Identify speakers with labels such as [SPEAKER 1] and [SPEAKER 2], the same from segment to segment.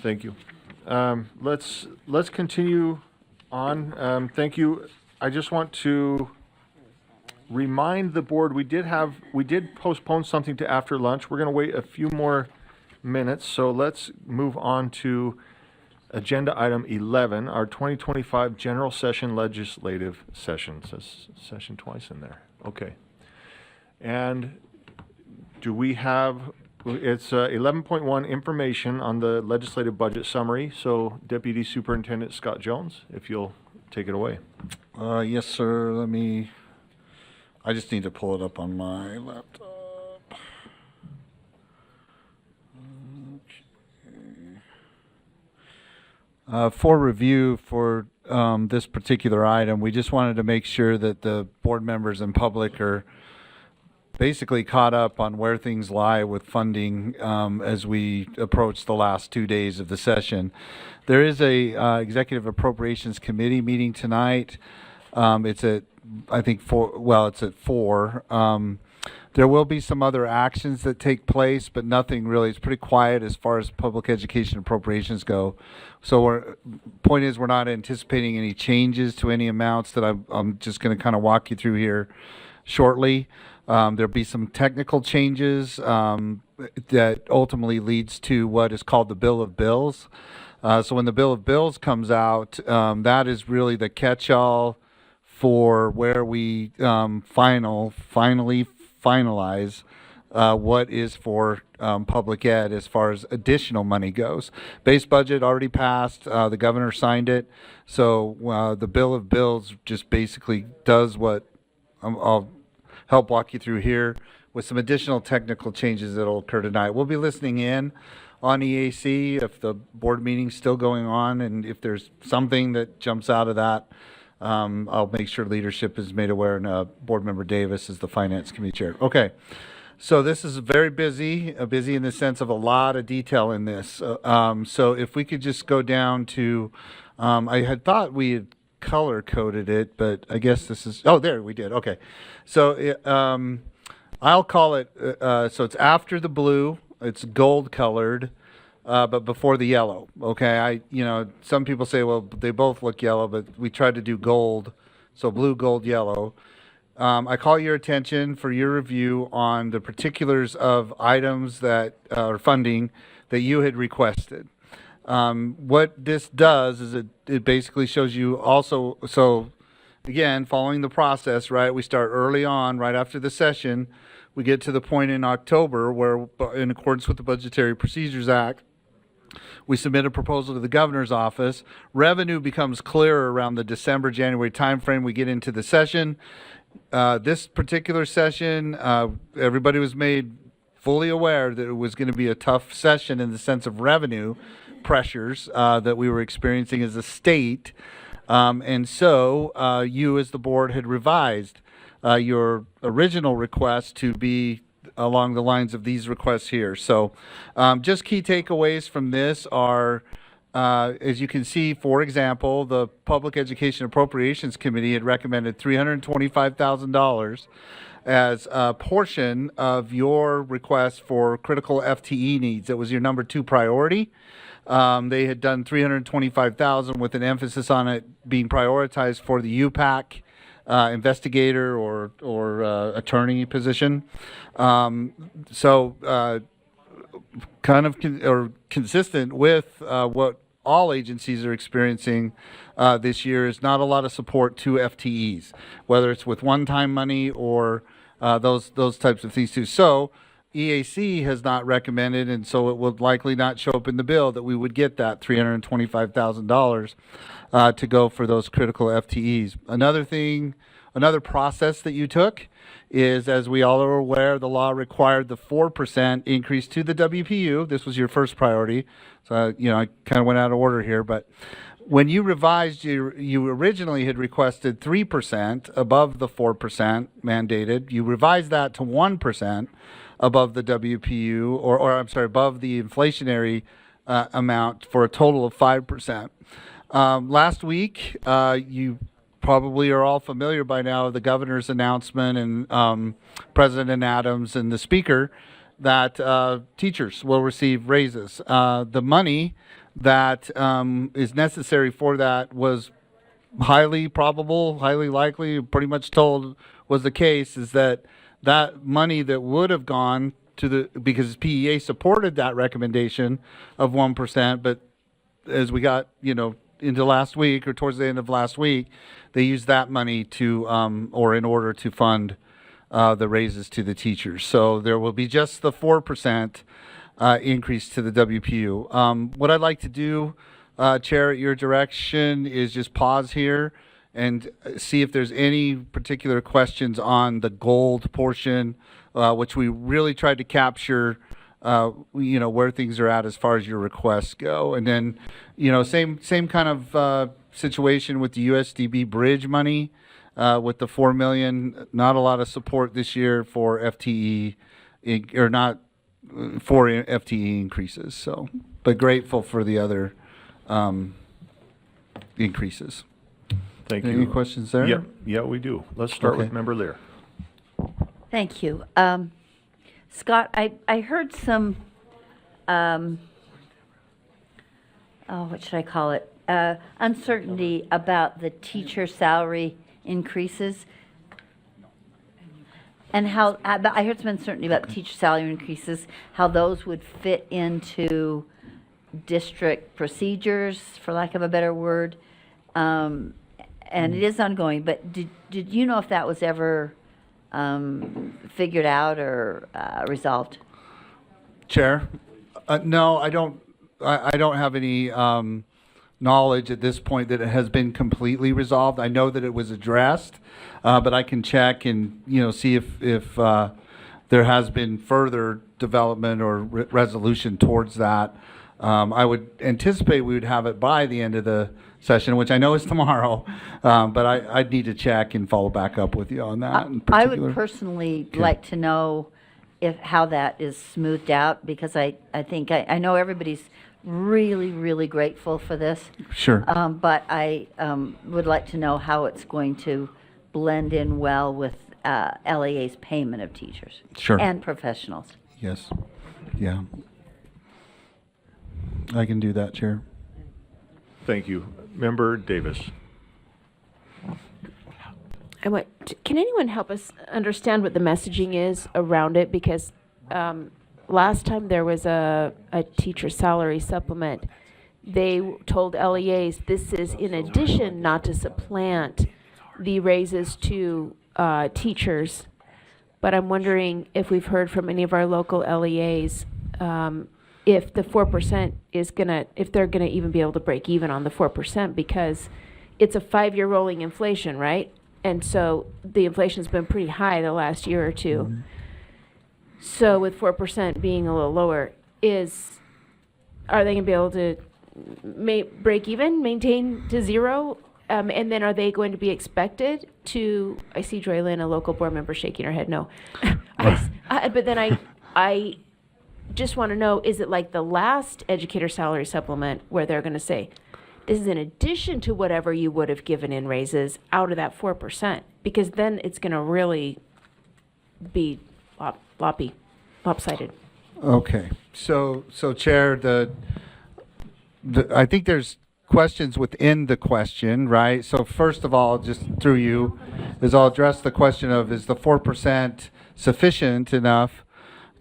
[SPEAKER 1] Thank you. Let's continue on. Thank you. I just want to remind the board, we did postpone something to after lunch. We're going to wait a few more minutes, so let's move on to agenda item 11, our 2025 general session legislative session. Says session twice in there. Okay. And do we have, it's 11.1 information on the legislative budget summary. So Deputy Superintendent Scott Jones, if you'll take it away.
[SPEAKER 2] Yes, sir. I just need to pull it up on my laptop. For review for this particular item, we just wanted to make sure that the board members and public are basically caught up on where things lie with funding as we approach the last 2 days of the session. There is a Executive Appropriations Committee meeting tonight. It's at, I think, it's at 4. There will be some other actions that take place, but nothing really. It's pretty quiet as far as public education appropriations go. So point is, we're not anticipating any changes to any amounts that I'm just going to kind of walk you through here shortly. There'll be some technical changes that ultimately leads to what is called the Bill of Bills. So when the Bill of Bills comes out, that is really the catch-all for where we finally finalize what is for public ed as far as additional money goes. Base budget already passed. The governor signed it. So the Bill of Bills just basically does what I'll help walk you through here with some additional technical changes that will occur tonight. We'll be listening in on EAC if the board meeting's still going on, and if there's something that jumps out of that, I'll make sure leadership is made aware, and Board Member Davis is the Finance Committee Chair. Okay, so this is very busy in the sense of a lot of detail in this. So if we could just go down to, I had thought we had color-coded it, but I guess this is, oh, there, we did, okay. So I'll call it, so it's after the blue, it's gold-colored, but before the yellow. Okay, some people say, well, they both look yellow, but we tried to do gold, so blue, gold, yellow. I call your attention for your review on the particulars of items that or funding that you had requested. What this does is it basically shows you also. So again, following the process, right? We start early on, right after the session. We get to the point in October where, in accordance with the Budgetary Procedures Act, we submit a proposal to the governor's office. Revenue becomes clearer around the December-January timeframe. We get into the session. This particular session, everybody was made fully aware that it was going to be a tough session in the sense of revenue pressures that we were experiencing as a state. And so you as the board had revised your original request to be along the lines of these requests here. So just key takeaways from this are, as you can see, for example, the Public Education Appropriations Committee had recommended $325,000 as a portion of your request for critical FTE needs. That was your number 2 priority. They had done $325,000 with an emphasis on it being prioritized for the UPAC investigator or attorney position. So kind of consistent with what all agencies are experiencing this year is not a lot of support to FTEs, whether it's with one-time money or those types of things too. So EAC has not recommended, and so it will likely not show up in the bill, that we would get that $325,000 to go for those critical FTEs. Another process that you took is, as we all are aware, the law required the 4% increase to the WPU. This was your first priority. So, I kind of went out of order here, but when you revised, you originally had requested 3% above the 4% mandated. You revised that to 1% above the WPU, or I'm sorry, above the inflationary amount, for a total of 5%. Last week, you probably are all familiar by now with the governor's announcement and President Adams and the speaker that teachers will receive raises. The money that is necessary for that was highly probable, highly likely, pretty much told was the case, is that that money that would have gone to because PEA supported that recommendation of 1%, but as we got, into last week or towards the end of last week, they used that money to, or in order to fund the raises to the teachers. So there will be just the 4% increase to the WPU. What I'd like to do, Chair, at your direction, is just pause here and see if there's any particular questions on the gold portion, which we really tried to capture, where things are at as far as your requests go. And then, same kind of situation with the USDB bridge money, with the 4 million. Not a lot of support this year for FTE, or not for FTE increases. So, but grateful for the other increases.
[SPEAKER 1] Thank you.
[SPEAKER 2] Any questions there?
[SPEAKER 1] Yep. Yeah, we do. Let's start with
[SPEAKER 2] Okay.
[SPEAKER 1] Member Lear.
[SPEAKER 3] Thank you. Scott, I heard some, what should I call it? Uncertainty about the teacher salary increases. And how, I heard some uncertainty about teacher salary increases, how those would fit into district procedures, for lack of a better word. And it is ongoing, but did you know if that was ever figured out or resolved?
[SPEAKER 2] Chair? No, I don't. I don't have any knowledge at this point that it has been completely resolved. I know that it was addressed, but I can check and see if there has been further development or resolution towards that. I would anticipate we would have it by the end of the session, which I know is tomorrow, but I'd need to check and follow back up with you on that. In
[SPEAKER 3] I
[SPEAKER 2] particular.
[SPEAKER 3] would personally like to know how that is smoothed out, because I think, I know everybody's really, really grateful for this.
[SPEAKER 2] Sure.
[SPEAKER 3] But I would like to know how it's going to blend in well with LEA's payment of teachers.
[SPEAKER 2] Sure.
[SPEAKER 3] And professionals.
[SPEAKER 2] Yes. Yeah. I can do that, Chair.
[SPEAKER 1] Thank you. Member Davis.
[SPEAKER 4] Can anyone help us understand what the messaging is around it? Because last time there was a teacher salary supplement, they told LEAs this is in addition, not to supplant the raises to teachers. But I'm wondering if we've heard from any of our local LEAs if the 4% is if they're gonna even be able to break even on the 4%, because it's a 5-year rolling inflation, right? And so the inflation's been pretty high the last year or two.
[SPEAKER 2] Mm-hmm.
[SPEAKER 4] So with 4% being a little lower, are they gonna be able to break even, maintain to zero? And then are they going to be expected to, I see Joy Lynn, a local board member, shaking her head no. But then I just want to know, is it like the last educator salary supplement where they're going to say, this is in addition to whatever you would have given in raises out of that 4%? Because then it's going to really be lopsided.
[SPEAKER 2] Okay. So Chair, I think there's questions within the question, right? So first of all, just through you, I'll address the question of, is the 4% sufficient enough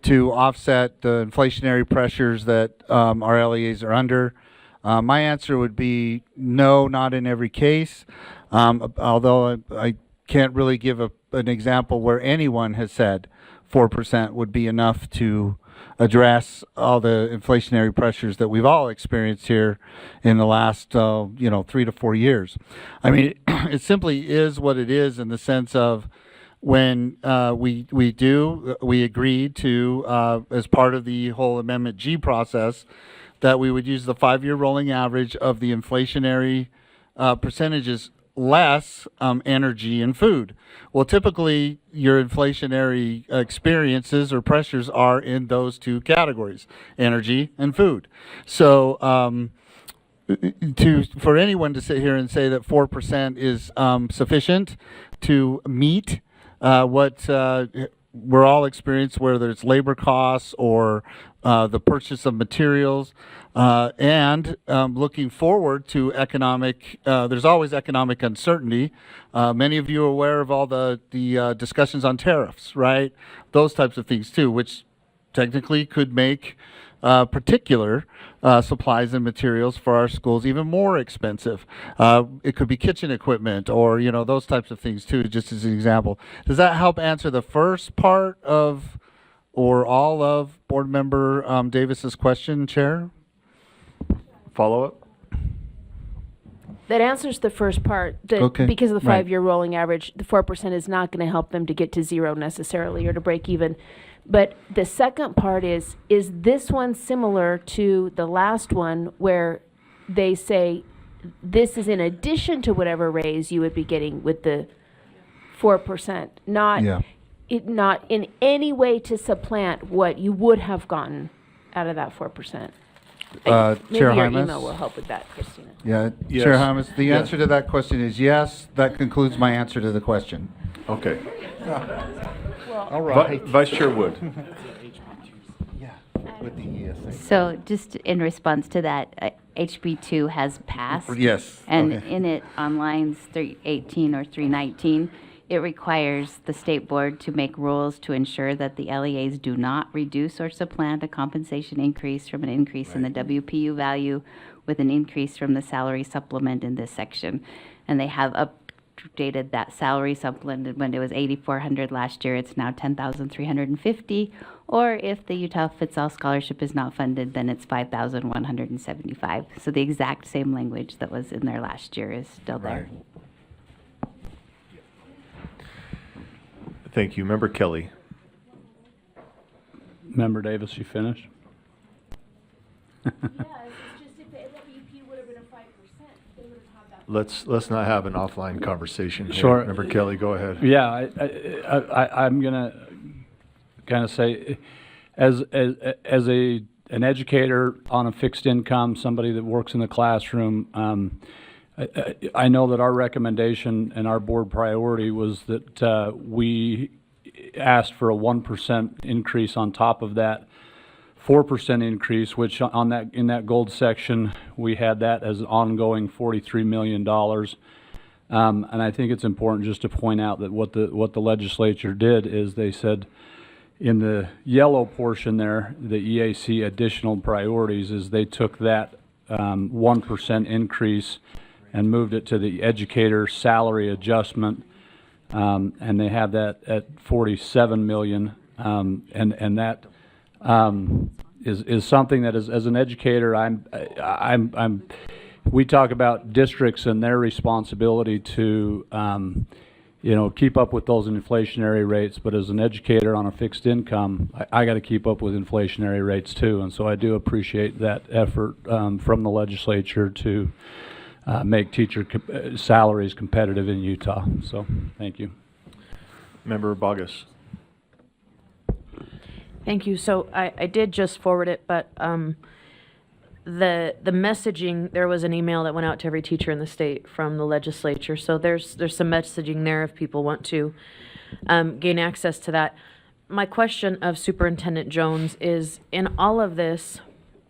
[SPEAKER 2] to offset the inflationary pressures that our LEAs are under? My answer would be no, not in every case. Although I can't really give an example where anyone has said 4% would be enough to address all the inflationary pressures that we've all experienced here in the last 3 to 4 years. I mean, it simply is what it is, in the sense of, when we agreed to, as part of the whole Amendment G process, that we would use the 5-year rolling average of the inflationary percentages less energy and food. Well, typically your inflationary experiences or pressures are in those two categories, energy and food. So for anyone to sit here and say that 4% is sufficient to meet what we're all experienced, whether it's labor costs or the purchase of materials, and looking forward to economic. There's always economic uncertainty. Many of you are aware of all the discussions on tariffs, right? Those types of things too, which technically could make particular supplies and materials for our schools even more expensive. It could be kitchen equipment or, those types of things too, just as an example. Does that help answer the first part of or all of Board Member Davis's question, Chair?
[SPEAKER 1] Follow up?
[SPEAKER 4] That answers the first part.
[SPEAKER 2] Okay,
[SPEAKER 4] Because of the
[SPEAKER 2] right.
[SPEAKER 4] 5-year rolling average, the 4% is not going to help them to get to zero necessarily or to break even. But the second part is this one similar to the last one where they say this is in addition to whatever raise you would be getting with the 4%, not
[SPEAKER 2] Yeah.
[SPEAKER 4] not in any way to supplant what you would have gotten out of that 4%. Maybe
[SPEAKER 2] Chair
[SPEAKER 4] your
[SPEAKER 2] Hymas?
[SPEAKER 4] email will help with that, Christina.
[SPEAKER 2] Yeah,
[SPEAKER 1] Yes.
[SPEAKER 2] Chair Hymas, the
[SPEAKER 1] Yeah.
[SPEAKER 2] answer to that question is yes. That concludes my answer to the question.
[SPEAKER 1] Okay.
[SPEAKER 2] All
[SPEAKER 1] Vice Chair Wood.
[SPEAKER 2] Yeah, with the ESA.
[SPEAKER 5] So just in response to that, HB2 has passed.
[SPEAKER 2] Yes.
[SPEAKER 5] And
[SPEAKER 2] okay.
[SPEAKER 5] in it, on lines 318 or 319, it requires the state board to make rules to ensure that the LEAs do not reduce or supplant a compensation increase from an increase in the WPU value with an increase from the salary supplement in this section. And they have updated that salary supplement. When it was 8,400 last year, it's now 10,350. Or if the Utah Fits All Scholarship is not funded, then it's 5,175. So the exact same language that was in there last year is still there.
[SPEAKER 1] Thank you. Member Kelly.
[SPEAKER 6] Member Davis, you finished?
[SPEAKER 4] Yeah, it's just if the WP would have been a 5%, they would have had that.
[SPEAKER 1] Let's not have an offline conversation here.
[SPEAKER 6] Sure.
[SPEAKER 1] Member Kelly, go ahead.
[SPEAKER 6] Yeah, I'm gonna kind of say, as an educator on a fixed income, somebody that works in the classroom, I know that our recommendation and our board priority was that we asked for a 1% increase on top of that 4% increase, which in that gold section, we had that as an ongoing $43 million. And I think it's important just to point out that what the legislature did is they said in the yellow portion there, the EAC additional priorities, is they took that 1% increase and moved it to the educator salary adjustment, and they have that at 47 million, and that is something that as an educator, we talk about districts and their responsibility to keep up with those inflationary rates, but as an educator on a fixed income, I got to keep up with inflationary rates too, and so I do appreciate that effort from the legislature to make teacher salaries competitive in Utah. So, thank you.
[SPEAKER 1] Member Bogus.
[SPEAKER 7] Thank you. So I did just forward it, but the messaging, there was an email that went out to every teacher in the state from the legislature. So there's some messaging there if people want to gain access to that. My question of Superintendent Jones is, in all of this,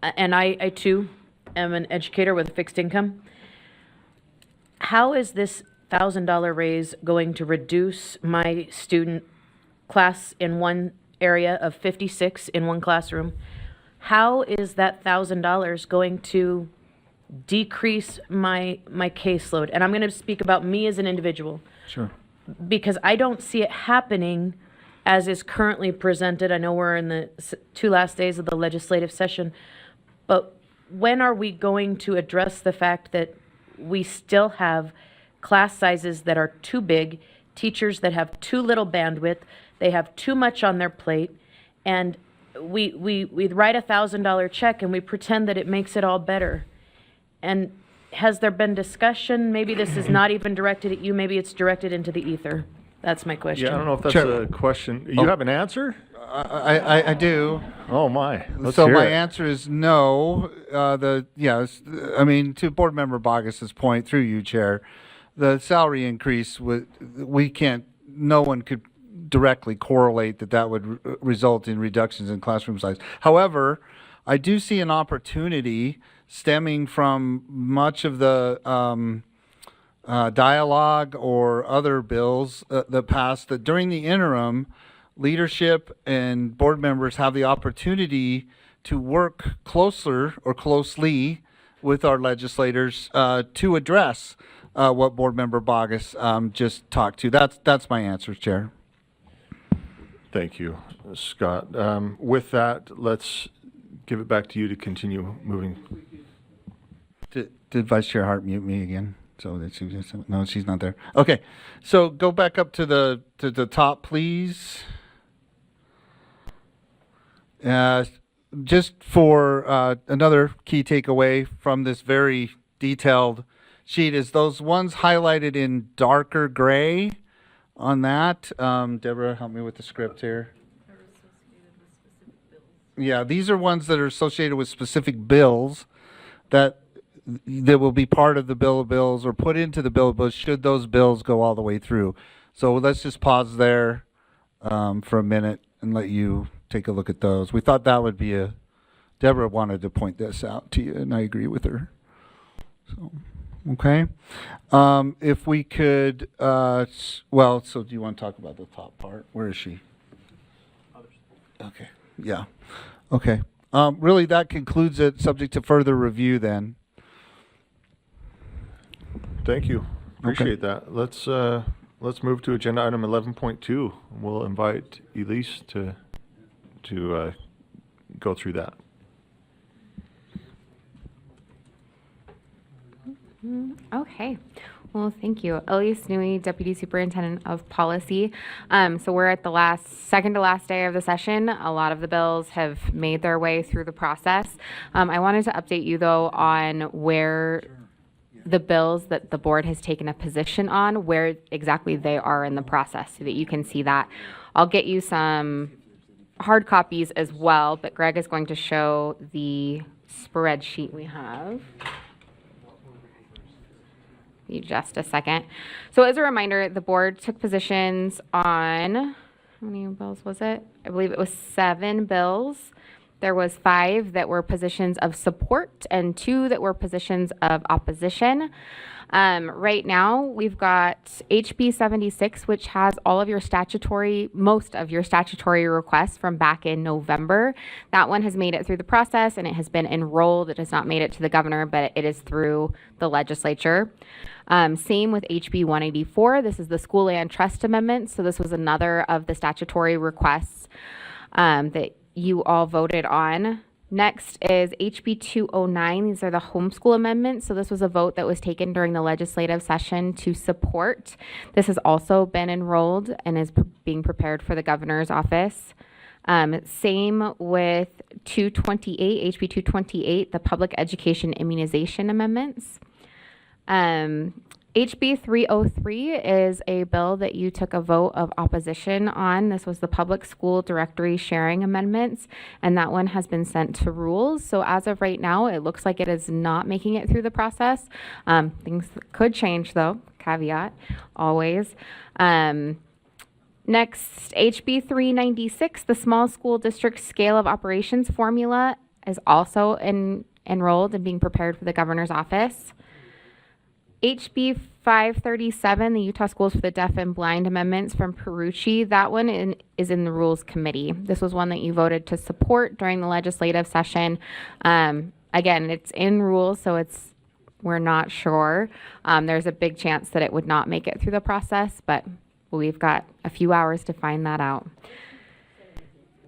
[SPEAKER 7] and I too am an educator with a fixed income, how is this $1,000 raise going to reduce my student class in one area of 56 in one classroom? How is that $1,000 going to decrease my caseload? And I'm going to speak about me as an individual.
[SPEAKER 2] Sure.
[SPEAKER 7] Because I don't see it happening as is currently presented. I know we're in the 2 last days of the legislative session, but when are we going to address the fact that we still have class sizes that are too big, teachers that have too little bandwidth, they have too much on their plate, and we write a $1,000 check and we pretend that it makes it all better? And has there been discussion? Maybe this is not even directed at you, maybe it's directed into the ether. That's my question.
[SPEAKER 1] Yeah, I don't know if that's
[SPEAKER 2] Sure.
[SPEAKER 1] a question. You have an answer?
[SPEAKER 2] I do.
[SPEAKER 1] Oh, my. Let's
[SPEAKER 2] So
[SPEAKER 1] hear
[SPEAKER 2] my
[SPEAKER 1] it.
[SPEAKER 2] answer is no. To Board Member Bogus's point, through you, Chair, the salary increase, no one could directly correlate that that would result in reductions in classroom size. However, I do see an opportunity stemming from much of the dialogue or other bills that passed, that during the interim, leadership and board members have the opportunity to work closer or closely with our legislators to address what Board Member Bogus just talked to. That's my answer, Chair.
[SPEAKER 1] Thank you, Scott. With that, let's give it back to you to continue moving.
[SPEAKER 2] Did Vice Chair Hart mute me again? So that she just, no, she's not there. Okay, so go back up to the top, please. Just for another key takeaway from this very detailed sheet is those ones highlighted in darker gray on that. Deborah, help me with the script here. Yeah, these are ones that are associated with specific bills that will be part of the bill of bills or put into the bill of bills should those bills go all the way through. So let's just pause there for a minute and let you take a look at those. We thought that would be Deborah wanted to point this out to you, and I agree with her. So, okay. If we could, so do you want to talk about the top part? Where is she? Okay, yeah. Okay. Really, that concludes it, subject to further review then.
[SPEAKER 1] Thank you. Appreciate that. Let's move to agenda item 11.2. We'll invite Elise to go through that.
[SPEAKER 8] Okay. Well, thank you. Elise Nui, Deputy Superintendent of Policy. So we're at the second to last day of the session. A lot of the bills have made their way through the process. I wanted to update you, though, on where the bills that the board has taken a position on, where exactly they are in the process so that you can see that. I'll get you some hard copies as well, but Greg is going to show the spreadsheet we have. Just a second. So as a reminder, the board took positions on, how many bills was it? I believe it was 7 bills. There was 5 that were positions of support and 2 that were positions of opposition. Right now, we've got HB 76, which has all of your most of your statutory requests from back in November. That one has made it through the process and it has been enrolled. It has not made it to the governor, but it is through the legislature. Same with HB 184. This is the School Land Trust Amendment. So this was another of the statutory requests that you all voted on. Next is HB 209. These are the homeschool amendments. So this was a vote that was taken during the legislative session to support. This has also been enrolled and is being prepared for the governor's office. Same with 228, HB 228, the public education immunization amendments. HB 303 is a bill that you took a vote of opposition on. This was the public school directory sharing amendments, and that one has been sent to rules. So as of right now, it looks like it is not making it through the process. Things could change though, caveat, always. Next, HB 396, the small school district scale of operations formula is also enrolled and being prepared for the governor's office. HB 537, the Utah Schools for the Deaf and Blind Amendments from Perucci, that one is in the Rules Committee. This was one that you voted to support during the legislative session. Again, it's in rules, so we're not sure. There's a big chance that it would not make it through the process, but we've got a few hours to find that out.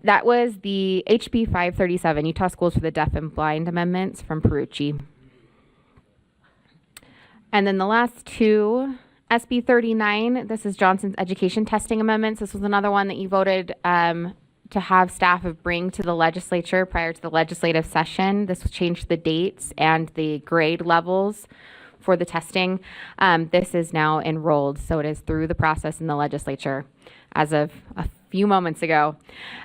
[SPEAKER 8] That was the HB 537, Utah Schools for the Deaf and Blind Amendments from Perucci. And then the last 2, SB 39, this is Johnson's education testing amendments. This was another one that you voted to have staff bring to the legislature prior to the legislative session. This changed the dates and the grade levels for the testing. This is now enrolled, so it is through the process in the legislature as of a few moments ago.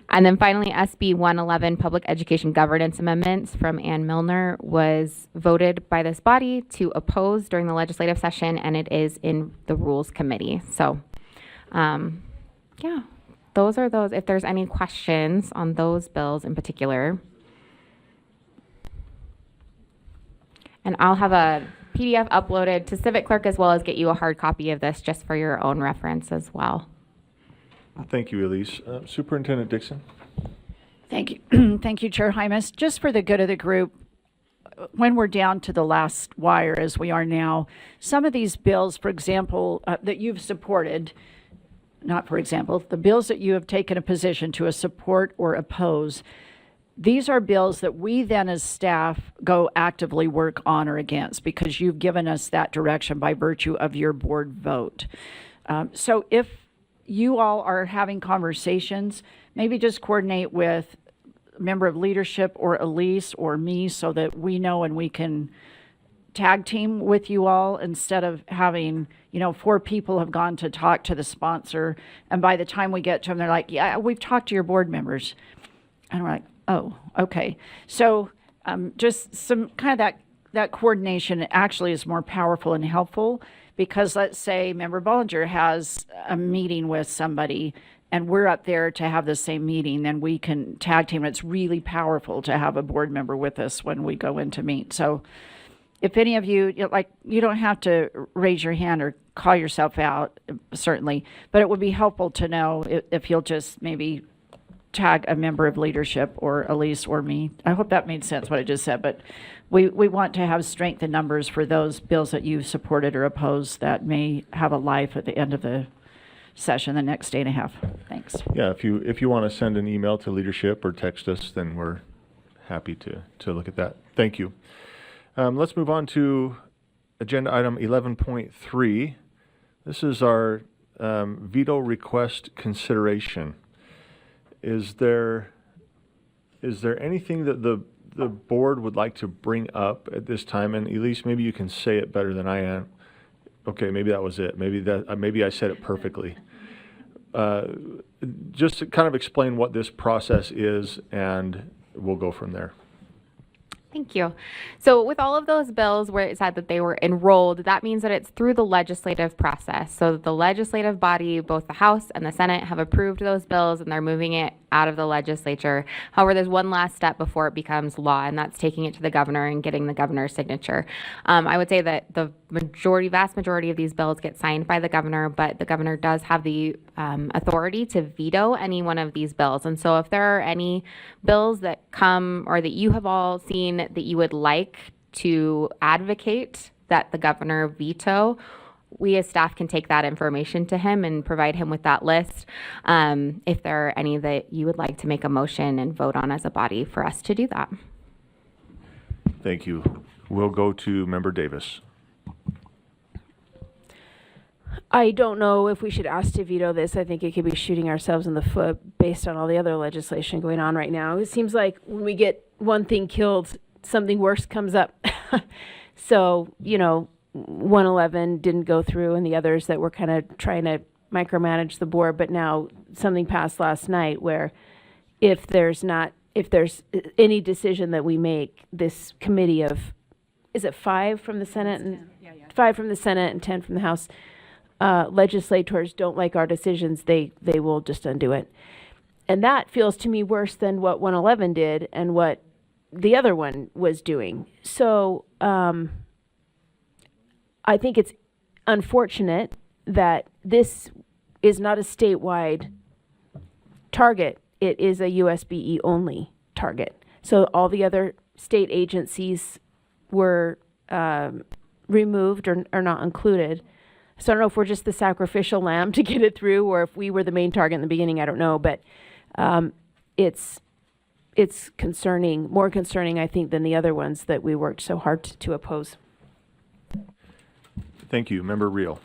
[SPEAKER 8] And then finally, SB 111, Public Education Governance Amendments from Ann Milner, was voted by this body to oppose during the legislative session, and it is in the Rules Committee. So, yeah, those are those, if there's any questions on those bills in particular. And I'll have a PDF uploaded to Civic Clerk as well as get you a hard copy of this just for your own reference as well.
[SPEAKER 1] Thank you, Elise. Superintendent Dixon?
[SPEAKER 9] Thank you. Thank you, Chair Hymas. Just for the good of the group, when we're down to the last wire as we are now, some of these bills, for example, that you've supported, not for example, the bills that you have taken a position to support or oppose, these are bills that we then as staff go actively work on or against because you've given us that direction by virtue of your board vote. So if you all are having conversations, maybe just coordinate with a member of leadership or Elise or me so that we know and we can tag team with you all instead of having, 4 people have gone to talk to the sponsor. And by the time we get to them, they're like, yeah, we've talked to your board members. And we're like, oh, okay. So just some kind of that coordination actually is more powerful and helpful because let's say Member Bollinger has a meeting with somebody and we're up there to have the same meeting, then we can tag team. It's really powerful to have a board member with us when we go in to meet. So if any of you, you don't have to raise your hand or call yourself out, certainly, but it would be helpful to know if you'll just maybe tag a member of leadership or Elise or me. I hope that made sense what I just said, but we want to have strength in numbers for those bills that you supported or opposed that may have a life at the end of the session, the next day and a half. Thanks.
[SPEAKER 1] Yeah, if you want to send an email to leadership or text us, then we're happy to look at that. Thank you. Let's move on to agenda item 11.3. This is our veto request consideration. Is there anything that the board would like to bring up at this time? And Elise, maybe you can say it better than I am. Okay, maybe that was it. Maybe I said it perfectly. Just to kind of explain what this process is, and we'll go from there.
[SPEAKER 8] Thank you. So with all of those bills where it said that they were enrolled, that means that it's through the legislative process. So the legislative body, both the House and the Senate, have approved those bills and they're moving it out of the legislature. However, there's one last step before it becomes law, and that's taking it to the governor and getting the governor's signature. I would say that the vast majority of these bills get signed by the governor, but the governor does have the authority to veto any one of these bills. And so if there are any bills that come or that you have all seen that you would like to advocate that the governor veto, we as staff can take that information to him and provide him with that list. If there are any that you would like to make a motion and vote on as a body for us to do that.
[SPEAKER 1] Thank you. We'll go to Member Davis.
[SPEAKER 4] I don't know if we should ask to veto this. I think it could be shooting ourselves in the foot based on all the other legislation going on right now. It seems like when we get one thing killed, something worse comes up. So, 111 didn't go through and the others that were kind of trying to micromanage the board, but now something passed last night where if there's any decision that we make, this committee of, is it 5 from the Senate and 5 from the Senate and 10 from the House, legislators don't like our decisions, they will just undo it. And that feels to me worse than what 111 did and what the other one was doing. So I think it's unfortunate that this is not a statewide target. It is a USBE only target. So all the other state agencies were removed or not included. So I don't know if we're just the sacrificial lamb to get it through or if we were the main target in the beginning, I don't know. But it's concerning, more concerning, I think, than the other ones that we worked so hard to oppose.
[SPEAKER 1] Thank you. Member Reel.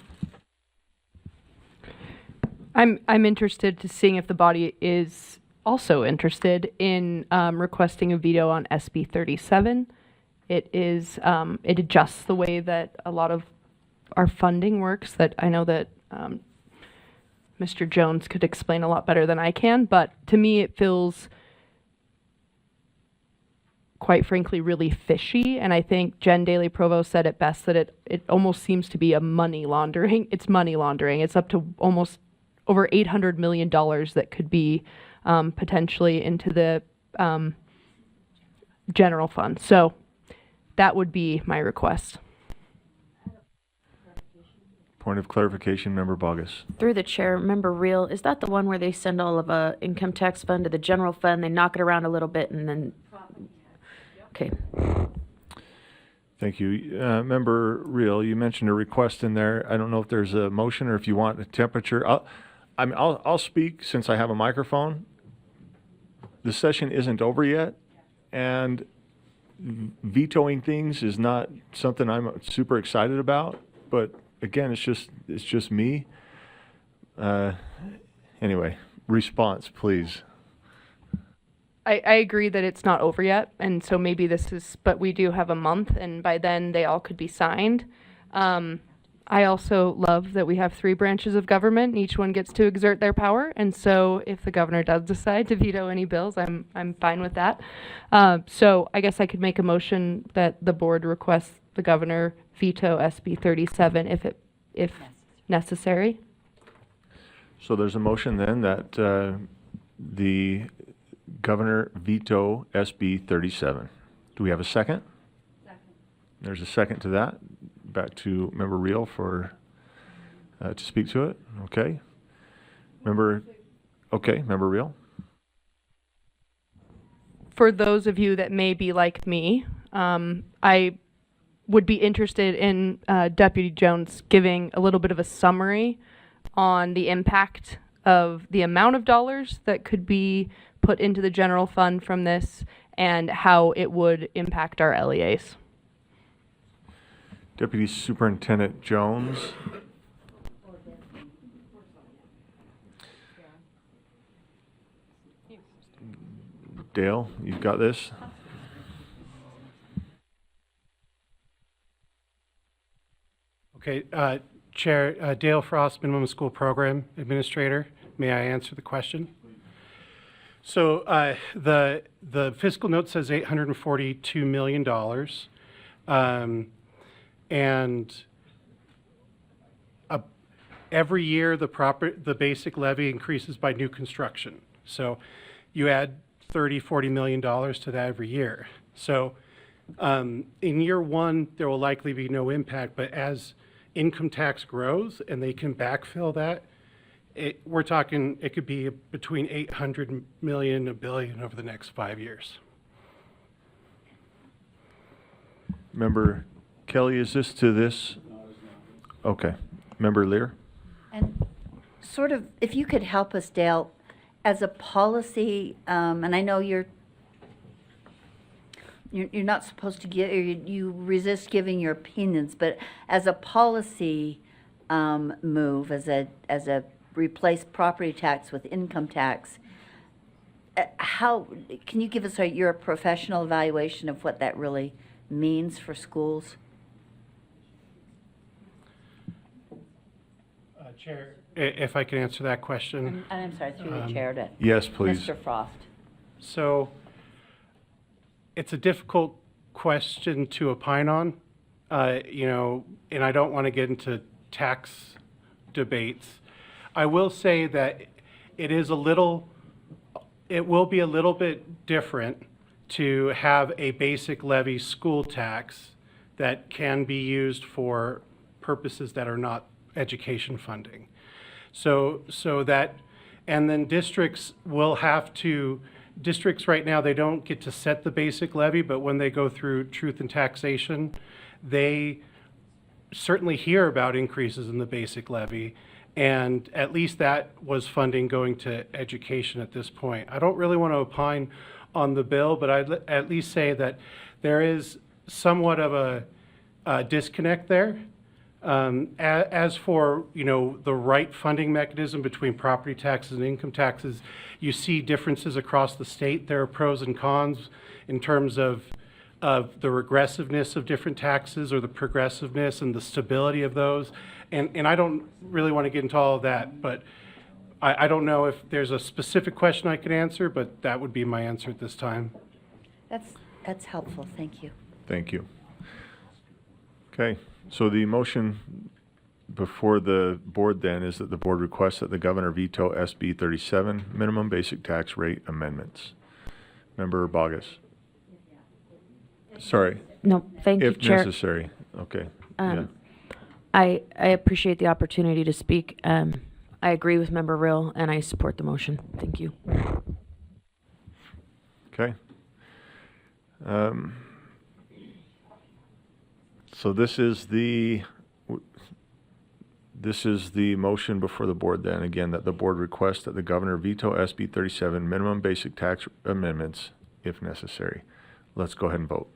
[SPEAKER 10] I'm interested to seeing if the body is also interested in requesting a veto on SB 37. It adjusts the way that a lot of our funding works that I know that Mr. Jones could explain a lot better than I can, but to me it feels quite frankly really fishy, and I think Jen Daly Provost said it best that it almost seems to be a money laundering. It's money laundering. It's up to almost over $800 million that could be potentially into the general fund. So that would be my request.
[SPEAKER 1] Point of clarification, Member Bogus.
[SPEAKER 7] Through the chair, member Reel, is that the one where they send all of income tax fund to the general fund, they knock it around a little bit and then? Okay.
[SPEAKER 1] Thank you. Member Reel, you mentioned a request in there. I don't know if there's a motion or if you want a temperature. I'll speak since I have a microphone. The session isn't over yet, and vetoing things is not something I'm super excited about, but again, it's just me. Anyway, response, please.
[SPEAKER 10] I agree that it's not over yet, and so maybe but we do have a month, and by then they all could be signed. I also love that we have 3 branches of government, and each one gets to exert their power, and so if the governor does decide to veto any bills, I'm fine with that. So I guess I could make a motion that the board requests the governor veto SB 37 if necessary.
[SPEAKER 1] So there's a motion then that the governor veto SB 37. Do we have a second? Second. There's a second to that. Back to Member Reel for to speak to it. Okay. Member Reel.
[SPEAKER 10] For those of you that may be like me, I would be interested in Deputy Jones giving a little bit of a summary on the impact of the amount of dollars that could be put into the general fund from this and how it would impact our LEAs.
[SPEAKER 1] Deputy Superintendent Jones. Dale, you've got this.
[SPEAKER 11] Okay, Chair, Dale Frost, Minimum School Program Administrator. May I answer the question? So the fiscal note says $842 million. And every year the basic levy increases by new construction. So you add $30–40 million to that every year. So in year one, there will likely be no impact, but as income tax grows and they can backfill that, we're talking it could be between 800 million and $1 billion over the next 5 years.
[SPEAKER 1] Member Kelly, is this to this? Okay. Member Lear?
[SPEAKER 3] And sort of, if you could help us, Dale, as a policy, and I know you're not supposed to give, or you resist giving your opinions, but as a policy move, as a replace property tax with income tax, how can you give us your professional evaluation of what that really means for schools?
[SPEAKER 11] Chair, if I can answer that question.
[SPEAKER 3] I'm sorry, through the chair to
[SPEAKER 1] Yes, please.
[SPEAKER 3] Mr. Frost.
[SPEAKER 11] So it's a difficult question to opine on, and I don't want to get into tax debates. I will say that it will be a little bit different to have a basic levy school tax that can be used for purposes that are not education funding. So that, and then districts right now, they don't get to set the basic levy, but when they go through truth and taxation, they certainly hear about increases in the basic levy. And at least that was funding going to education at this point. I don't really want to opine on the bill, but I'd at least say that there is somewhat of a disconnect there. As for, the right funding mechanism between property taxes and income taxes, you see differences across the state. There are pros and cons in terms of the regressiveness of different taxes or the progressiveness and the stability of those. And I don't really want to get into all of that, but I don't know if there's a specific question I could answer, but that would be my answer at this time.
[SPEAKER 3] That's helpful, thank you.
[SPEAKER 1] Thank you. Okay, so the motion before the board then is that the board requests that the governor veto SB 37 minimum basic tax rate amendments. Member Bogus. Sorry,
[SPEAKER 7] No, thank you,
[SPEAKER 1] if
[SPEAKER 7] Chair.
[SPEAKER 1] necessary. Okay. Yeah.
[SPEAKER 7] I appreciate the opportunity to speak. I agree with Member Rill, and I support the motion. Thank you.
[SPEAKER 1] Okay. So this is the motion before the board then, again, that the board requests that the governor veto SB 37 minimum basic tax amendments if necessary. Let's go ahead and vote.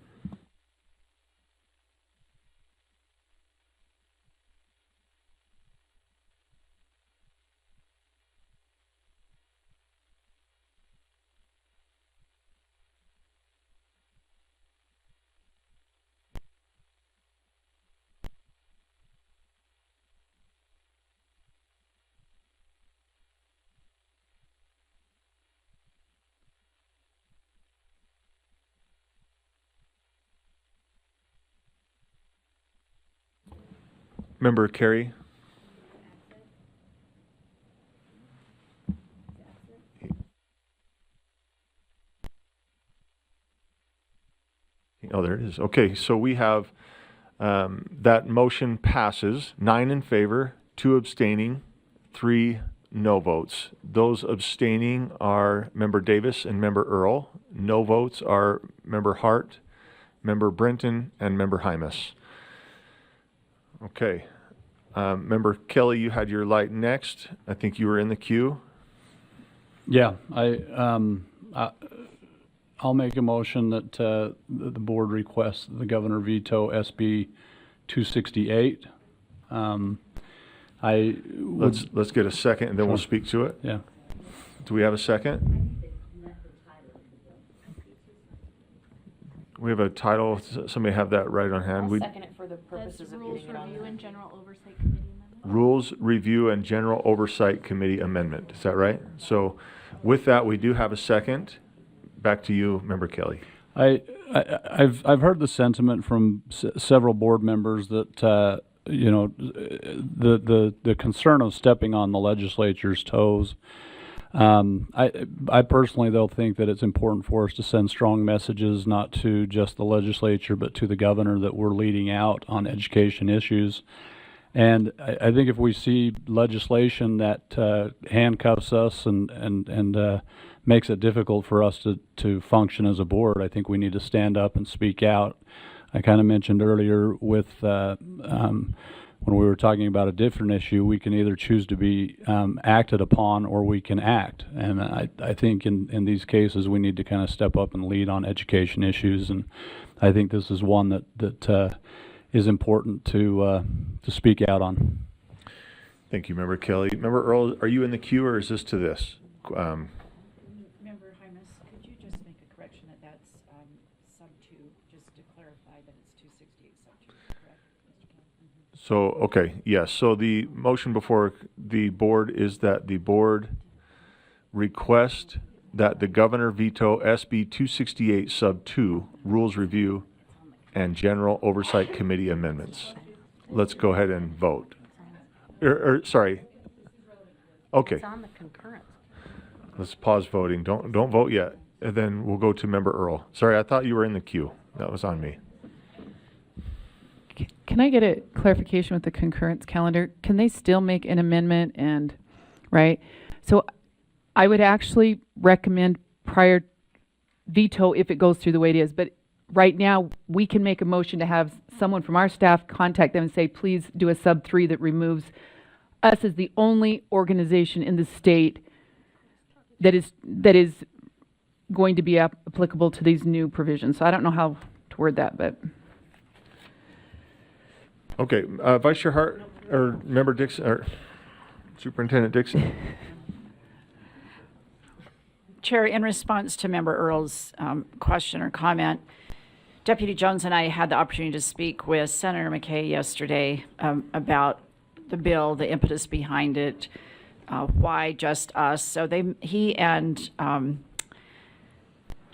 [SPEAKER 1] Member Carey? Oh, there it is. Okay, so we have that motion passes, 9 in favor, 2 abstaining, 3 no votes. Those abstaining are Member Davis and Member Earl. No votes are Member Hart, Member Brenton, and Member Hymas. Okay. Member Kelly, you had your light next. I think you were in the queue.
[SPEAKER 6] Yeah, I'll make a motion that the board requests the governor veto SB 268. I would,
[SPEAKER 1] Let's get a second and then we'll speak to it.
[SPEAKER 6] yeah.
[SPEAKER 1] Do we have a second? We have a title. Somebody have that right on hand.
[SPEAKER 7] Second it for the purposes of getting it on.
[SPEAKER 1] Rules Review and General Oversight Committee Amendment. Is that right? So with that, we do have a second. Back to you, Member Kelly.
[SPEAKER 6] I've heard the sentiment from several board members that you know, the concern of stepping on the legislature's toes. I personally, though, think that it's important for us to send strong messages, not to just the legislature, but to the governor, that we're leading out on education issues. And I think if we see legislation that handcuffs us and makes it difficult for us to function as a board, I think we need to stand up and speak out. I kind of mentioned earlier with when we were talking about a different issue, we can either choose to be acted upon or we can act. And I think in these cases, we need to kind of step up and lead on education issues. And I think this is one that is important to speak out on.
[SPEAKER 1] Thank you, Member Kelly. Member Earl, are you in the queue or is this to this?
[SPEAKER 9] Member Hymas, could you just make a correction that that's sub 2, just to clarify that it's 268 sub 2, correct, Mr. Kelly?
[SPEAKER 1] So, okay, yes. So the motion before the board is that the board request that the governor veto SB 268 sub 2 Rules Review and General Oversight Committee amendments. Let's go ahead and vote. Sorry. Okay.
[SPEAKER 7] on the concurrence.
[SPEAKER 1] Let's pause voting. Don't vote yet. And then we'll go to Member Earl. Sorry, I thought you were in the queue. That was on me.
[SPEAKER 12] Can I get a clarification with the concurrence calendar? Can they still make an amendment and, right? So I would actually recommend prior veto if it goes through the way it is. But right now, we can make a motion to have someone from our staff contact them and say, please do a sub 3 that removes us as the only organization in the state that is going to be applicable to these new provisions. So I don't know how to word that, but.
[SPEAKER 1] Okay, Vice Chair Hart, or Member Dixon, or Superintendent Dixon.
[SPEAKER 9] Chair, in response to Member Earl's question or comment, Deputy Jones and I had the opportunity to speak with Senator McKay yesterday about the bill, the impetus behind it, why just us. So he and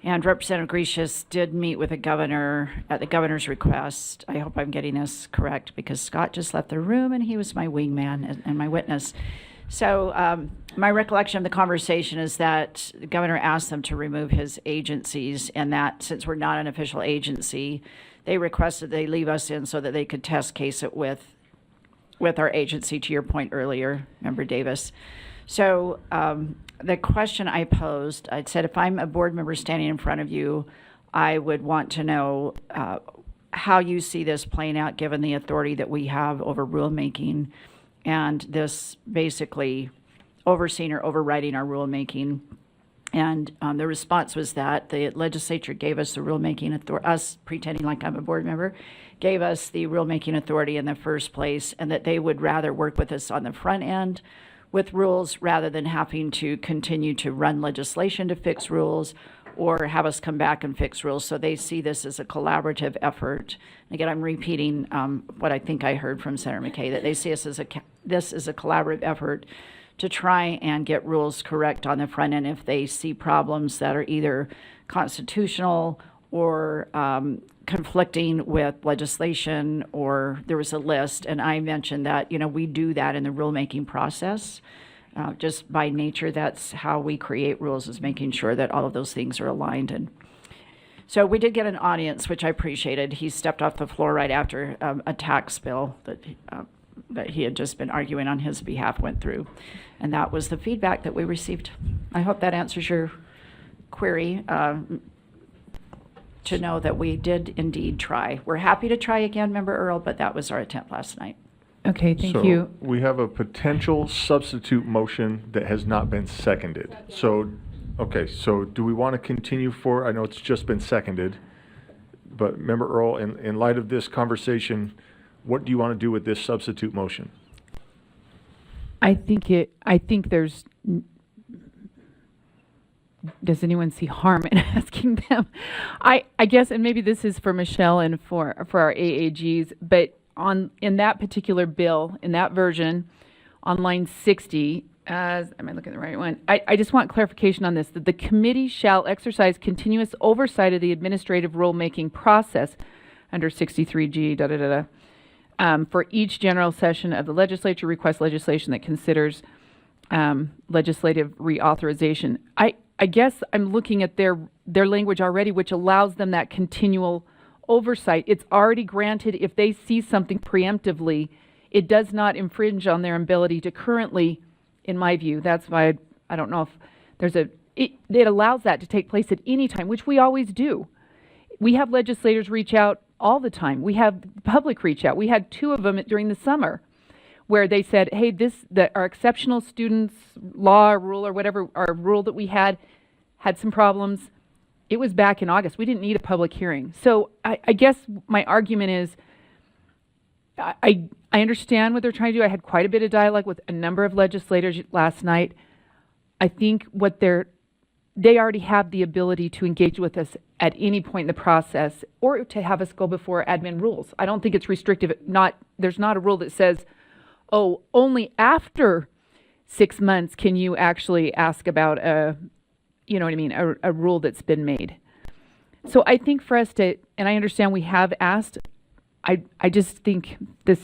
[SPEAKER 9] And Representative Gracious did meet with the governor at the governor's request. I hope I'm getting this correct because Scott just left the room and he was my wingman and my witness. So my recollection of the conversation is that the governor asked them to remove his agencies, and that since we're not an official agency, they requested they leave us in so that they could test case it with our agency, to your point earlier, Member Davis. So the question I posed, I said, if I'm a board member standing in front of you, I would want to know how you see this playing out given the authority that we have over rulemaking and this basically overseeing or overriding our rulemaking. And the response was that the legislature gave us the rulemaking authority, us pretending like I'm a board member, gave us the rulemaking authority in the first place, and that they would rather work with us on the front end with rules rather than having to continue to run legislation to fix rules or have us come back and fix rules. So they see this as a collaborative effort. Again, I'm repeating what I think I heard from Senator McKay, that they see us as this is a collaborative effort to try and get rules correct on the front end if they see problems that are either constitutional or conflicting with legislation, or there was a list, and I mentioned that, we do that in the rulemaking process. Just by nature, that's how we create rules, is making sure that all of those things are aligned. And so we did get an audience, which I appreciated. He stepped off the floor right after a tax bill that he had just been arguing on his behalf went through. And that was the feedback that we received. I hope that answers your query, to know that we did indeed try. We're happy to try again, Member Earl, but that was our attempt last night.
[SPEAKER 12] Okay, thank
[SPEAKER 1] So
[SPEAKER 12] you.
[SPEAKER 1] we have a potential substitute motion that has not been seconded. So, okay, so do we want to continue I know it's just been seconded, but Member Earl, in light of this conversation, what do you want to do with this substitute motion?
[SPEAKER 12] I think there's, does anyone see harm in asking them? I guess, and maybe this is for Michelle and for our AAGs, but in that particular bill, in that version, on line 60, am I looking at the right one? I just want clarification on this, that the committee shall exercise continuous oversight of the administrative rulemaking process under 63G, for each general session of the legislature, request legislation that considers legislative reauthorization. I guess I'm looking at their language already, which allows them that continual oversight. It's already granted if they see something preemptively. It does not infringe on their ability to currently, in my view, that's why I don't know if there's it allows that to take place at any time, which we always do. We have legislators reach out all the time. We have public reach out. We had 2 of them during the summer where they said, hey, our exceptional students law or rule or whatever, our rule that we had some problems. It was back in August. We didn't need a public hearing. So I guess my argument is I understand what they're trying to do. I had quite a bit of dialogue with a number of legislators last night. I think they already have the ability to engage with us at any point in the process or to have us go before admin rules. I don't think it's restrictive. There's not a rule that says, oh, only after 6 months can you actually ask about a rule that's been made. So I think for us to, and I understand we have asked, I just think this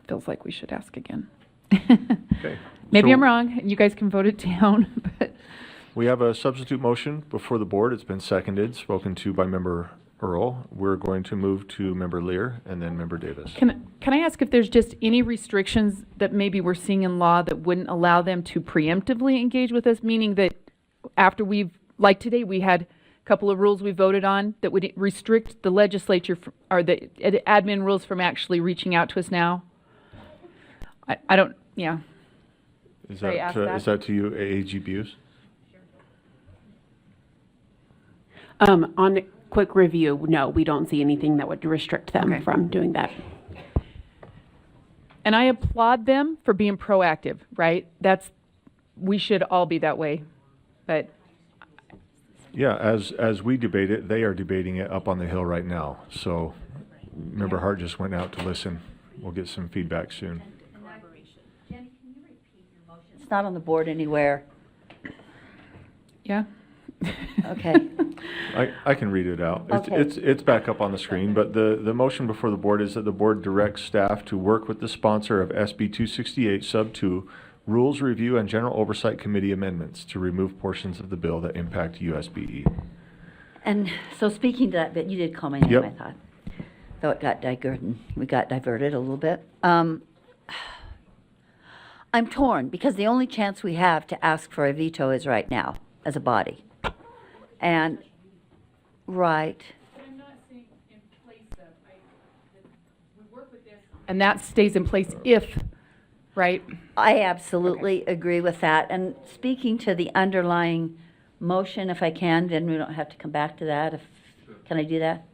[SPEAKER 12] feels like we should ask again.
[SPEAKER 1] Okay.
[SPEAKER 12] Maybe
[SPEAKER 1] So
[SPEAKER 12] I'm wrong, and you guys can vote it down, but.
[SPEAKER 1] we have a substitute motion before the board. It's been seconded, spoken to by Member Earl. We're going to move to Member Lear and then Member Davis.
[SPEAKER 12] Can I ask if there's just any restrictions that maybe we're seeing in law that wouldn't allow them to preemptively engage with us, meaning that after like today, we had a couple of rules we voted on that would restrict the legislature or the admin rules from actually reaching out to us now? I don't, yeah.
[SPEAKER 1] Is
[SPEAKER 12] Should I ask that?
[SPEAKER 1] that to you, AAG Buse?
[SPEAKER 13] On quick review, no, we don't see anything that would restrict them
[SPEAKER 12] Okay.
[SPEAKER 13] from doing that.
[SPEAKER 12] And I applaud them for being proactive, right? We should all be that way, but.
[SPEAKER 1] Yeah, as we debate it, they are debating it up on the Hill right now. So Member Hart just went out to listen. We'll get some feedback soon.
[SPEAKER 3] Jenny, can you repeat your motion? It's not on the board anywhere.
[SPEAKER 12] Yeah.
[SPEAKER 3] Okay.
[SPEAKER 1] I can read it out.
[SPEAKER 3] Okay.
[SPEAKER 1] It's back up on the screen, but the motion before the board is that the board directs staff to work with the sponsor of SB 268 Sub 2 Rules Review and General Oversight Committee amendments to remove portions of the bill that impact USBE.
[SPEAKER 3] And so speaking to that bit, you did call my name,
[SPEAKER 1] Yep.
[SPEAKER 3] I thought. Though it got we got diverted a little bit. I'm torn because the only chance we have to ask for a veto is right now as a body. And, right,
[SPEAKER 12] And that stays in place if, right?
[SPEAKER 3] I absolutely agree with that. And speaking to the underlying motion, if I can, then we don't have to come back to that. Can I do that?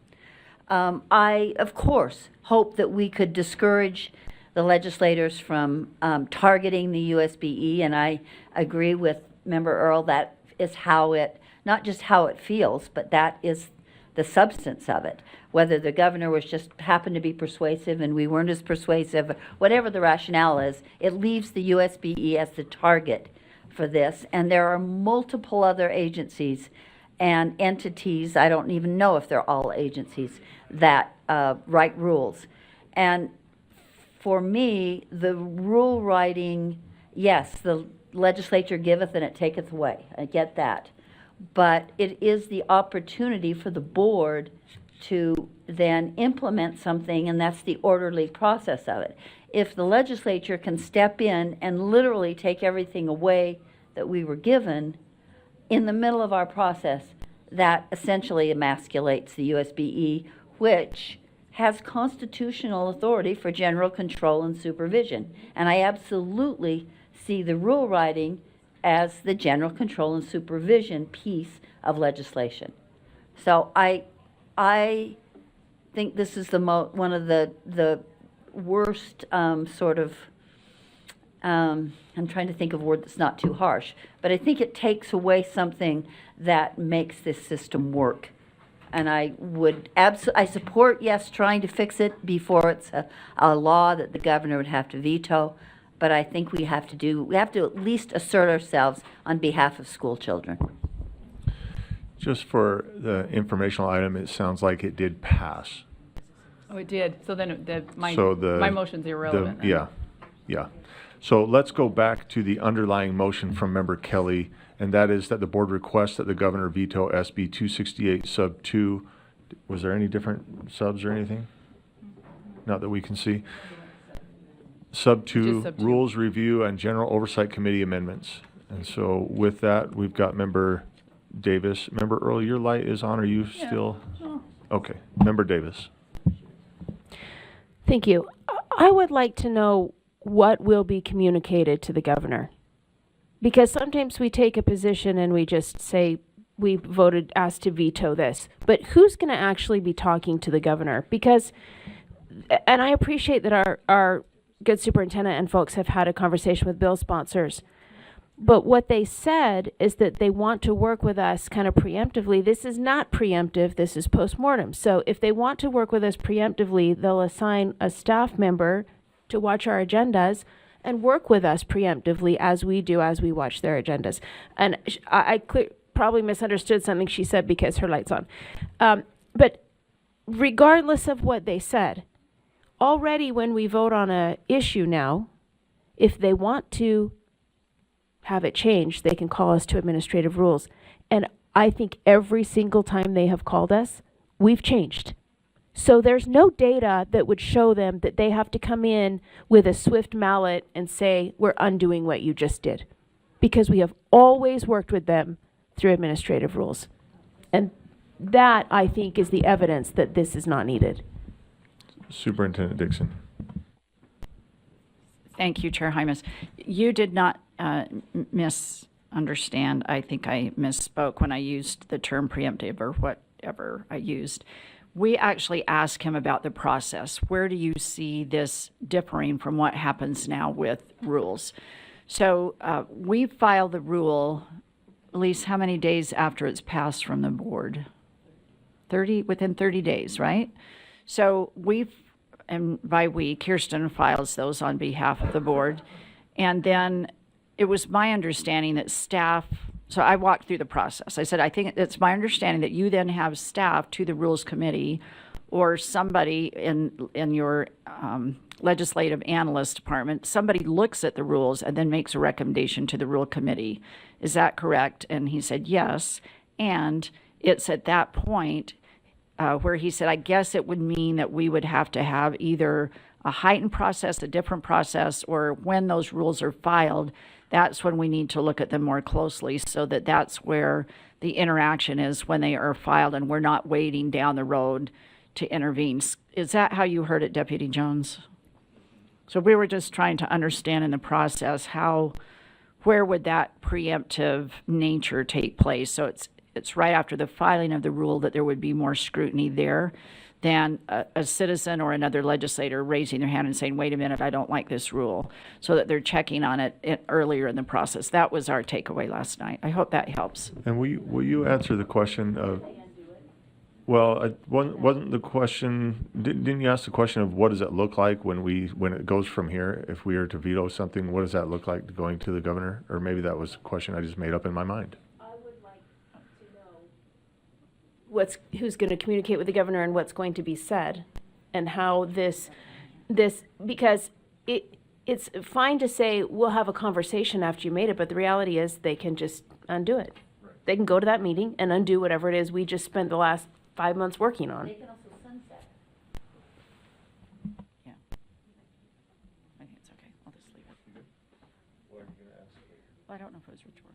[SPEAKER 3] I, of course, hope that we could discourage the legislators from targeting the USBE, and I agree with Member Earl, that is how it, not just how it feels, but that is the substance of it. Whether the governor was just happened to be persuasive and we weren't as persuasive, whatever the rationale is, it leaves the USBE as the target for this. And there are multiple other agencies and entities, I don't even know if they're all agencies, that write rules. And for me, the rule writing, yes, the legislature giveth and it taketh away. I get that. But it is the opportunity for the board to then implement something, and that's the orderly process of it. If the legislature can step in and literally take everything away that we were given in the middle of our process, that essentially emasculates the USBE, which has constitutional authority for general control and supervision. And I absolutely see the rule writing as the general control and supervision piece of legislation. So I think this is one of the worst sort of, I'm trying to think of a word that's not too harsh, but I think it takes away something that makes this system work. And I would I support, yes, trying to fix it before it's a law that the governor would have to veto, but I think we have to at least assert ourselves on behalf of school children.
[SPEAKER 1] Just for the informational item, it sounds like it did pass.
[SPEAKER 12] Oh, it did. So then my
[SPEAKER 1] So
[SPEAKER 12] motion's irrelevant. then.
[SPEAKER 1] Yeah. So let's go back to the underlying motion from Member Kelly, and that is that the board requests that the governor veto SB 268 Sub 2. Was there any different subs or anything? Not that we can see. Sub 2,
[SPEAKER 12] Just sub 2.
[SPEAKER 1] Rules Review and General Oversight Committee amendments. And so with that, we've got Member Davis. Member Earl, your light is on. Are you still? Okay. Member Davis.
[SPEAKER 4] Thank you. I would like to know what will be communicated to the governor. Because sometimes we take a position and we just say, we voted, asked to veto this. But who's going to actually be talking to the governor? Because, and I appreciate that our good superintendent and folks have had a conversation with bill sponsors. But what they said is that they want to work with us kind of preemptively. This is not preemptive, this is postmortem. So if they want to work with us preemptively, they'll assign a staff member to watch our agendas and work with us preemptively as we watch their agendas. And I probably misunderstood something she said because her light's on. But regardless of what they said, already when we vote on a issue now, if they want to have it changed, they can call us to administrative rules. And I think every single time they have called us, we've changed. So there's no data that would show them that they have to come in with a swift mallet and say, we're undoing what you just did. Because we have always worked with them through administrative rules. And that, I think, is the evidence that this is not needed.
[SPEAKER 1] Superintendent Dixon.
[SPEAKER 9] Thank you, Chair Hymas. You did not misunderstand. I think I misspoke when I used the term preemptive or whatever I used. We actually asked him about the process. Where do you see this differing from what happens now with rules? So we file the rule at least how many days after it's passed from the board? Within 30 days, right? So and by we, Kirsten files those on behalf of the board. And then it was my understanding that staff So I walked through the process. I said, I think it's my understanding that you then have staff to the Rules Committee or somebody in your legislative analyst department, somebody looks at the rules and then makes a recommendation to the Rule Committee. Is that correct? And he said, yes. And it's at that point where he said, I guess it would mean that we would have to have either a heightened process, a different process, or when those rules are filed, that's when we need to look at them more closely so that that's where the interaction is when they are filed and we're not waiting down the road to intervene. Is that how you heard it, Deputy Jones? So we were just trying to understand in the process where would that preemptive nature take place? So it's right after the filing of the rule that there would be more scrutiny there than a citizen or another legislator raising their hand and saying, wait a minute, I don't like this rule, so that they're checking on it earlier in the process. That was our takeaway last night. I hope that helps.
[SPEAKER 1] And will you answer the question of, well, wasn't the question, didn't you ask the question of what does it look like when it goes from here? If we are to veto something, what does that look like going to the governor? Or maybe that was a question I just made up in my mind.
[SPEAKER 4] Who's going to communicate with the governor and what's going to be said, and how this because it's fine to say we'll have a conversation after you made it, but the reality is they can just undo it. They can go to that meeting and undo whatever it is we just spent the last 5 months working on.
[SPEAKER 3] They can also sunset.
[SPEAKER 9] Yeah. I think it's okay. I'll just leave it. Well, I don't know if it was rhetorical.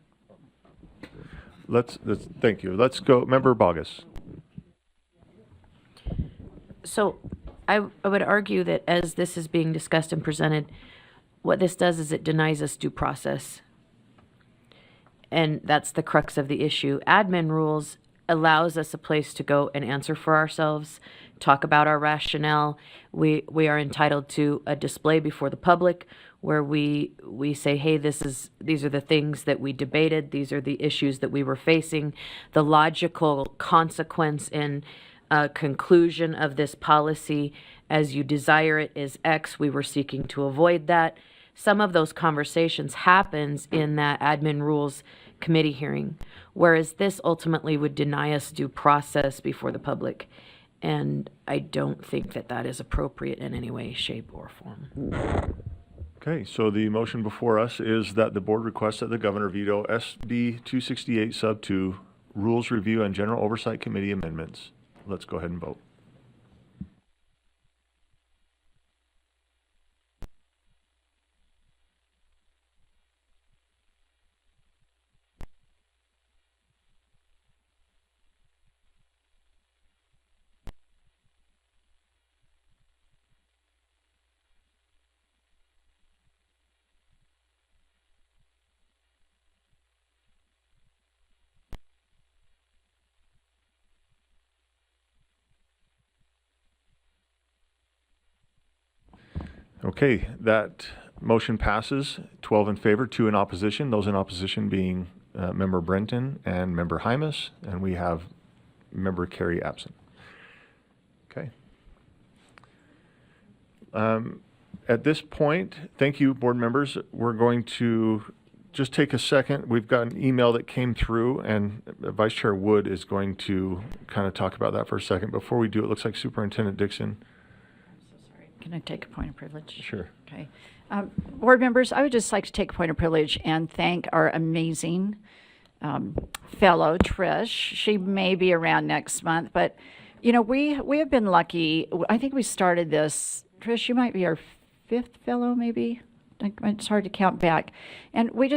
[SPEAKER 1] Thank you. Let's go, Member Bogus.
[SPEAKER 7] So I would argue that as this is being discussed and presented, what this does is it denies us due process. And that's the crux of the issue. Admin rules allows us a place to go and answer for ourselves, talk about our rationale. We are entitled to a display before the public where we say, hey, these are the things that we debated, these are the issues that we were facing. The logical consequence and conclusion of this policy as you desire it is X. We were seeking to avoid that. Some of those conversations happens in that admin rules committee hearing, whereas this ultimately would deny us due process before the public. And I don't think that that is appropriate in any way, shape, or form.
[SPEAKER 1] Okay, so the motion before us is that the board requests that the governor veto SB 268 Sub 2 Rules Review and General Oversight Committee amendments. Let's go ahead and vote. Okay, that motion passes. 12 in favor, 2 in opposition. Those in opposition being Member Brenton and Member Hymas, and we have Member Carey absent. Okay. At this point, thank you, board members. We're going to just take a second. We've got an email that came through, and Vice Chair Wood is going to kind of talk about that for a second. Before we do, it looks like Superintendent Dixon.
[SPEAKER 9] Can I take a point of privilege?
[SPEAKER 1] Sure.
[SPEAKER 9] Okay. Board members, I would just like to take a point of privilege and thank our amazing fellow, Trish. She may be around next month, but, you know, we have been lucky. I think we started this, Trish, you might be our 5th fellow, maybe? It's hard to count back. And we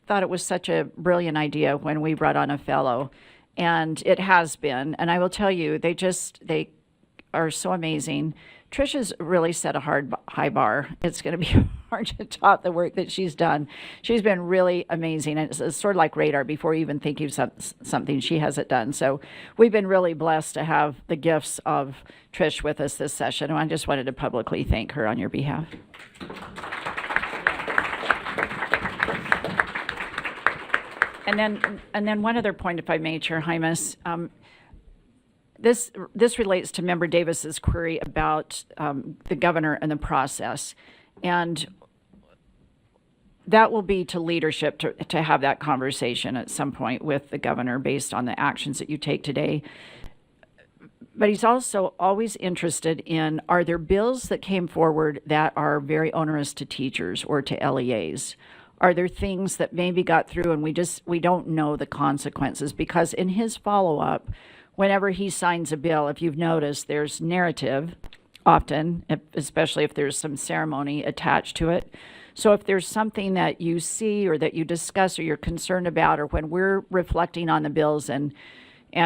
[SPEAKER 9] thought it was such a brilliant idea when we brought on a fellow, and it has been. And I will tell you, they are so amazing. Trisha's really set a high bar. It's going to be hard to top the work that she's done. She's been really amazing. And it's sort of like radar. Before you even think of something, she has it done. So we've been really blessed to have the gifts of Trish with us this session. And I just wanted to publicly thank her on your behalf. And then one other point, if I may, Chair Hymas. This relates to Member Davis's query about the governor and the process. And that will be to leadership to have that conversation at some point with the governor based on the actions that you take today. But he's also always interested in, are there bills that came forward that are very onerous to teachers or to LEAs? Are there things that maybe got through and we don't know the consequences? Because in his follow-up, whenever he signs a bill, if you've noticed, there's narrative often, especially if there's some ceremony attached to it. So if there's something that you see or that you discuss or you're concerned about, or when we're reflecting on the bills and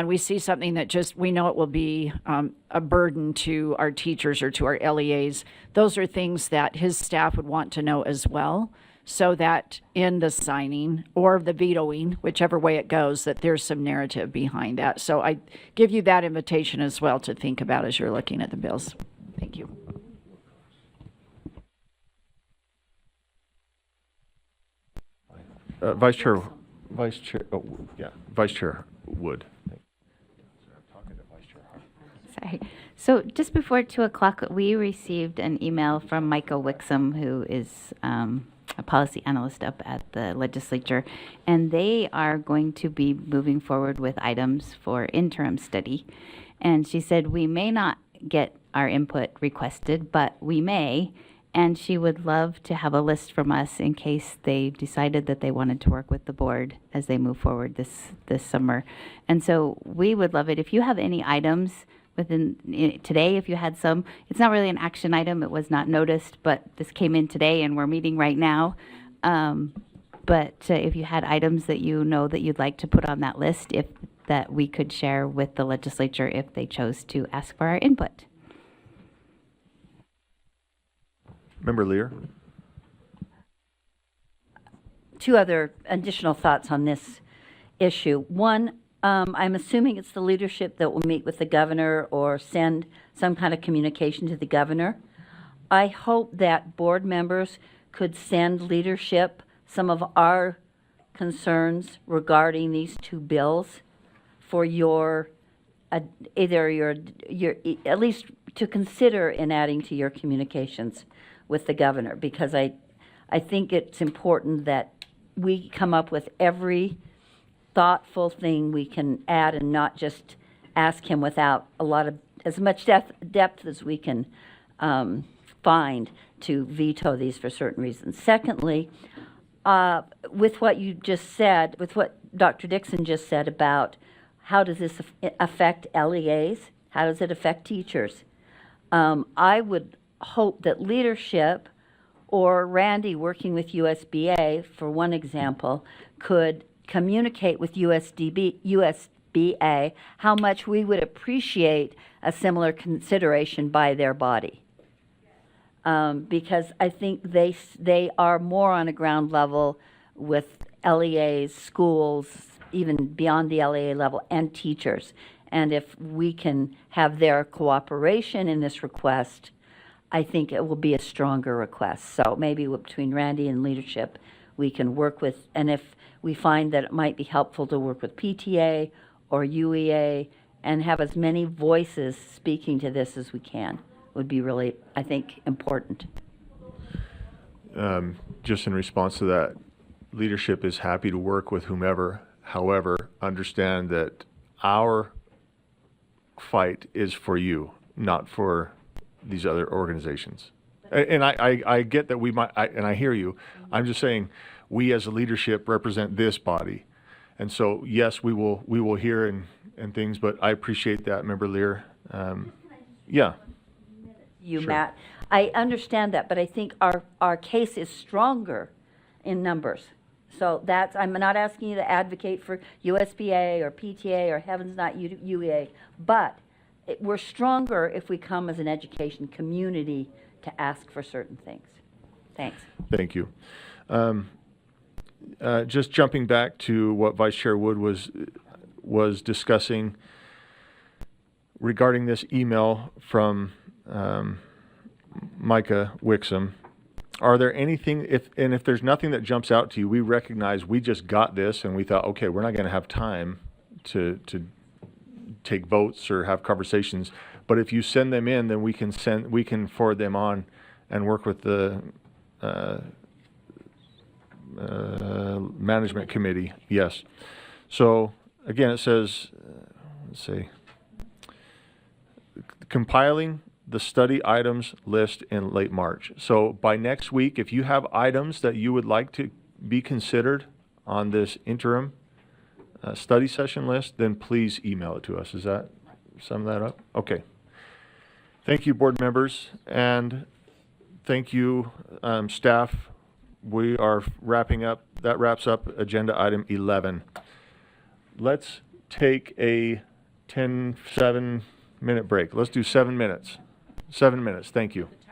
[SPEAKER 9] we see something that just, we know it will be a burden to our teachers or to our LEAs, those are things that his staff would want to know as well, so that in the signing or the vetoing, whichever way it goes, that there's some narrative behind that. So I give you that invitation as well to think about as you're looking at the bills. Thank you.
[SPEAKER 1] Vice Chair Wood.
[SPEAKER 5] Sorry. So just before 2 o'clock, we received an email from Micah Wixom, who is a policy analyst up at the legislature, and they are going to be moving forward with items for interim study. And she said, we may not get our input requested, but we may, and she would love to have a list from us in case they decided that they wanted to work with the board as they move forward this summer. And so we would love it if you have any items within today, if you had some. It's not really an action item, it was not noticed, but this came in today and we're meeting right now. But if you had items that you know that you'd like to put on that list, if that we could share with the legislature if they chose to ask for our input.
[SPEAKER 1] Member Lear.
[SPEAKER 3] 2 other additional thoughts on this issue. One, I'm assuming it's the leadership that will meet with the governor or send some kind of communication to the governor. I hope that board members could send leadership some of our concerns regarding these 2 bills for your, either your, at least to consider in adding to your communications with the governor, because I think it's important that we come up with every thoughtful thing we can add and not just ask him without as much depth as we can find to veto these for certain reasons. Secondly, with what you just said, with what Dr. Dixon just said about how does this affect LEAs, how does it affect teachers, I would hope that leadership or Randy working with USBA, for one example, could communicate with USBA how much we would appreciate a similar consideration by their body. Because I think they are more on a ground level with LEAs, schools, even beyond the LEA level, and teachers. And if we can have their cooperation in this request, I think it will be a stronger request. So maybe between Randy and leadership, we can work with, and if we find that it might be helpful to work with PTA or UEA and have as many voices speaking to this as we can, would be really, I think, important.
[SPEAKER 1] Just in response to that, leadership is happy to work with whomever. However, understand that our fight is for you, not for these other organizations. And I get that we might, and I hear you. I'm just saying, we as a leadership represent this body. And so, yes, we will hear and things, but I appreciate that, Member Lear. Yeah.
[SPEAKER 3] You,
[SPEAKER 1] Sure.
[SPEAKER 3] Matt. I understand that, but I think our case is stronger in numbers. So that's, I'm not asking you to advocate for USBA or PTA or heavens not UEA, but we're stronger if we come as an education community to ask for certain things. Thanks.
[SPEAKER 1] Thank you. Just jumping back to what Vice Chair Wood was discussing regarding this email from Micah Wixom. Are there anything, if there's nothing that jumps out to you, we recognize we just got this and we thought, okay, we're not going to have time to take votes or have conversations. But if you send them in, then we can forward them on and work with the Management Committee, yes. So, again, it says, let's see, compiling the study items list in late March. So by next week, if you have items that you would like to be considered on this interim study session list, then please email it to us. Does that sum that up? Okay. Thank you, board members, and thank you, staff. We are wrapping up, that wraps up agenda item 11. Let's take a 7-minute break. Let's do 7 minutes. 7 minutes, thank you.